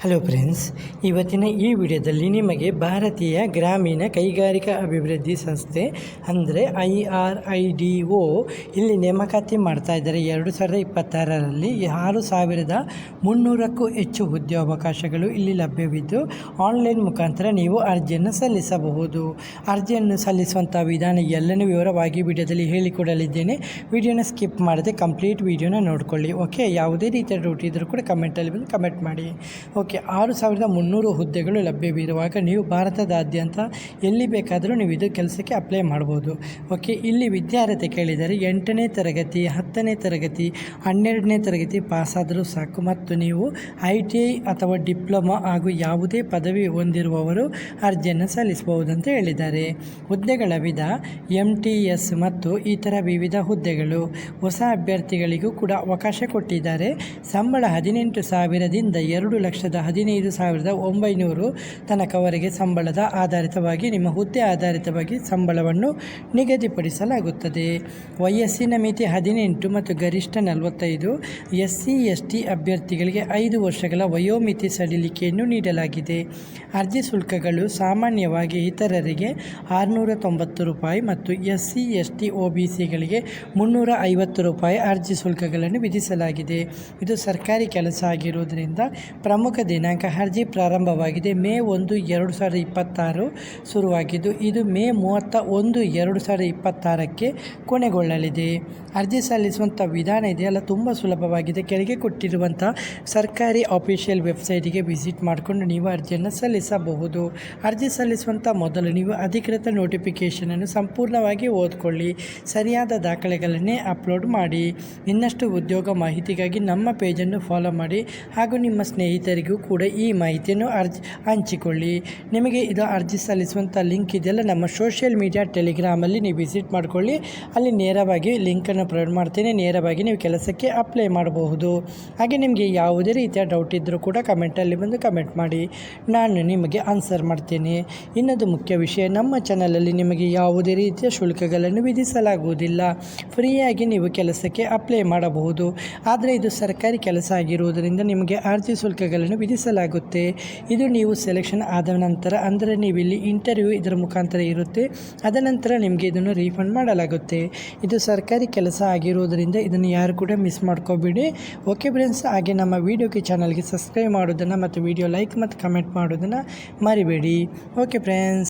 Hello friends, ಇವತ್ತಿನ ಈ ವಿಡಿಯೋದಲ್ಲಿ ನಿಮಗೆ ಭಾರತೀಯ ಗ್ರಾಮೀಣ ಕೈಗಾರಿಕಾ ಅಭಿವೃದ್ಧಿ ಸಂಸ್ಥೆ ಅಂದರೆ IRIDO ಇಲ್ಲಿ ನೇಮಕಾತಿ ಮಾಡ್ತಾ ಇದ್ದಾರೆ. 2026ರಲ್ಲಿ 6,300ಕ್ಕೂ ಹೆಚ್ಚು ಉದ್ಯೋಗಾವಕಾಶಗಳು ಇಲ್ಲಿ ಲಭ್ಯವಿದ್ದು ಆನ್ಲೈನ್ ಮುಖಾಂತರ ನೀವು ಅರ್ಜಿಯನ್ನು ಸಲ್ಲಿಸಬಹುದು. ಅರ್ಜಿಯನ್ನು ಸಲ್ಲಿಸುವಂಥ ವಿಧಾನ ಎಲ್ಲನೂ ವಿವರವಾಗಿ ವಿಡಿಯೋದಲ್ಲಿ ಹೇಳಿಕೊಡಲಿದ್ದೇನೆ. ವಿಡಿಯೋನ ಸ್ಕಿಪ್ ಮಾಡದೆ ಕಂಪ್ಲೀಟ್ ವಿಡಿಯೋನ ನೋಡ್ಕೊಳ್ಳಿ. ಓಕೆ, ಯಾವುದೇ ರೀತಿಯ ಡೌಟ್ ಇದ್ದರೂ ಕೂಡ ಕಮೆಂಟಲ್ಲಿ ಬಂದು ಕಮೆಂಟ್ ಮಾಡಿ. ಓಕೆ, 6,300 ಹುದ್ದೆಗಳು ಲಭ್ಯವಿರುವಾಗ ನೀವು ಭಾರತದಾದ್ಯಂತ ಎಲ್ಲಿ ಬೇಕಾದರೂ ನೀವು ಇದು ಕೆಲಸಕ್ಕೆ ಅಪ್ಲೈ ಮಾಡ್ಬೋದು. ಓಕೆ, ಇಲ್ಲಿ ವಿದ್ಯಾರ್ಹತೆ ಕೇಳಿದರೆ 8ನೇ ತರಗತಿ, 10ನೇ ತರಗತಿ, 12ನೇ ತರಗತಿ ಪಾಸಾದರೂ ಸಾಕು ಮತ್ತು ನೀವು ITI ಅಥವಾ ಡಿಪ್ಲೊಮಾ ಹಾಗೂ ಯಾವುದೇ ಪದವಿ ಹೊಂದಿರುವವರು ಅರ್ಜಿಯನ್ನು ಸಲ್ಲಿಸಬಹುದಂತ ಹೇಳಿದ್ದಾರೆ. ಹುದ್ದೆಗಳ ವಿಧ MTS ಮತ್ತು ಇತರ ವಿವಿಧ ಹುದ್ದೆಗಳು. ಹೊಸ ಅಭ್ಯರ್ಥಿಗಳಿಗೂ ಕೂಡ ಅವಕಾಶ ಕೊಟ್ಟಿದ್ದಾರೆ. ಸಂಬಳ 18,000ದಿಂದ 2,15,900 ತನಕವರೆಗೆ ಸಂಬಳದ ಆಧಾರಿತವಾಗಿ ನಿಮ್ಮ ಹುದ್ದೆ ಆಧಾರಿತವಾಗಿ ಸಂಬಳವನ್ನು ನಿಗದಿಪಡಿಸಲಾಗುತ್ತದೆ. ವಯಸ್ಸಿನ ಮಿತಿ 18 ಮತ್ತು ಗರಿಷ್ಠ 45. SC/ST ಅಭ್ಯರ್ಥಿಗಳಿಗೆ 5 ವರ್ಷಗಳ ವಯೋಮಿತಿ ಸಡಿಲಿಕೆಯನ್ನು ನೀಡಲಾಗಿದೆ. ಅರ್ಜಿ ಶುಲ್ಕಗಳು ಸಾಮಾನ್ಯವಾಗಿ ಇತರರಿಗೆ ₹690 ಮತ್ತು SC/ST OBCಗಳಿಗೆ ₹350 ಅರ್ಜಿ ಶುಲ್ಕಗಳನ್ನು ವಿಧಿಸಲಾಗಿದೆ. ಇದು ಸರ್ಕಾರಿ ಕೆಲಸ ಆಗಿರುವುದರಿಂದ ಪ್ರಮುಖ ದಿನಾಂಕ ಅರ್ಜಿ ಪ್ರಾರಂಭವಾಗಿದೆ ಮೇ 1, 2026 ಶುರುವಾಗಿದ್ದು ಇದು ಮೇ 31, 2026ಕ್ಕೆ ಕೊನೆಗೊಳ್ಳಲಿದೆ. ಅರ್ಜಿ ಸಲ್ಲಿಸುವಂಥ ವಿಧಾನ ಇದೆಯಲ್ಲ ತುಂಬ ಸುಲಭವಾಗಿದೆ. ಕೆಳಗೆ ಕೊಟ್ಟಿರುವಂಥ ಸರ್ಕಾರಿ ಅಫಿಷಿಯಲ್ ವೆಬ್ಸೈಟಿಗೆ ವಿಸಿಟ್ ಮಾಡಿಕೊಂಡು ನೀವು ಅರ್ಜಿಯನ್ನು ಸಲ್ಲಿಸಬಹುದು. ಅರ್ಜಿ ಸಲ್ಲಿಸುವಂಥ ಮೊದಲು ನೀವು ಅಧಿಕೃತ ನೋಟಿಫಿಕೇಷನನ್ನು ಸಂಪೂರ್ಣವಾಗಿ ಓದ್ಕೊಳ್ಳಿ. ಸರಿಯಾದ ದಾಖಲೆಗಳನ್ನೇ ಅಪ್ಲೋಡ್ ಮಾಡಿ. ಇನ್ನಷ್ಟು ಉದ್ಯೋಗ ಮಾಹಿತಿಗಾಗಿ ನಮ್ಮ ಪೇಜನ್ನು ಫಾಲೋ ಮಾಡಿ ಹಾಗೂ ನಿಮ್ಮ ಸ್ನೇಹಿತರಿಗೂ ಕೂಡ ಈ ಮಾಹಿತಿಯನ್ನು ಹಂಚಿಕೊಳ್ಳಿ. ನಿಮಗೆ ಇದು ಅರ್ಜಿ ಸಲ್ಲಿಸುವಂಥ ಲಿಂಕ್ ಇದೆಯಲ್ಲ ನಮ್ಮ ಸೋಷಿಯಲ್ ಮೀಡಿಯಾ ಟೆಲಿಗ್ರಾಮಲ್ಲಿ ನೀವು ವಿಸಿಟ್ ಮಾಡಿಕೊಳ್ಳಿ. ಅಲ್ಲಿ ನೇರವಾಗಿ ಲಿಂಕನ್ನು ಪ್ರೊವೈಡ್ ಮಾಡ್ತೇನೆ. ನೇರವಾಗಿ ನೀವು ಕೆಲಸಕ್ಕೆ ಅಪ್ಲೈ ಮಾಡಬಹುದು. ಹಾಗೆ ನಿಮಗೆ ಯಾವುದೇ ರೀತಿಯ ಡೌಟ್ ಇದ್ದರೂ ಕೂಡ ಕಮೆಂಟಲ್ಲಿ ಬಂದು ಕಮೆಂಟ್ ಮಾಡಿ, ನಾನು ನಿಮಗೆ ಆನ್ಸರ್ ಮಾಡ್ತೇನೆ. ಇನ್ನೊಂದು ಮುಖ್ಯ ವಿಷಯ, ನಮ್ಮ ಚಾನಲಲ್ಲಿ ನಿಮಗೆ ಯಾವುದೇ ರೀತಿಯ ಶುಲ್ಕಗಳನ್ನು ವಿಧಿಸಲಾಗುವುದಿಲ್ಲ. ಫ್ರೀಯಾಗಿ ನೀವು ಕೆಲಸಕ್ಕೆ ಅಪ್ಲೈ ಮಾಡಬಹುದು. ಆದರೆ ಇದು ಸರ್ಕಾರಿ ಕೆಲಸ ಆಗಿರುವುದರಿಂದ ನಿಮಗೆ ಅರ್ಜಿ ಶುಲ್ಕಗಳನ್ನು ವಿಧಿಸಲಾಗುತ್ತೆ. ಇದು ನೀವು ಸೆಲೆಕ್ಷನ್ ಆದ ನಂತರ ಅಂದರೆ ನೀವು ಇಲ್ಲಿ ಇಂಟರ್ವ್ಯೂ ಇದರ ಮುಖಾಂತರ ಇರುತ್ತೆ. ಅದ ನಂತರ ನಿಮಗೆ ಇದನ್ನು ರೀಫಂಡ್ ಮಾಡಲಾಗುತ್ತೆ. ಇದು ಸರ್ಕಾರಿ ಕೆಲಸ ಆಗಿರುವುದರಿಂದ ಇದನ್ನು ಯಾರು ಕೂಡ ಮಿಸ್ ಮಾಡ್ಕೋಬೇಡಿ. ಓಕೆ ಫ್ರೆಂಡ್ಸ್, ಹಾಗೆ ನಮ್ಮ ವಿಡಿಯೋಗೆ ಚಾನಲ್ಗೆ ಸಬ್ಸ್ಕ್ರೈಬ್ ಮಾಡೋದನ್ನು ಮತ್ತು ವಿಡಿಯೋ ಲೈಕ್ ಮತ್ತು ಕಮೆಂಟ್ ಮಾಡೋದನ್ನು ಮರಿಬೇಡಿ. Okay friends.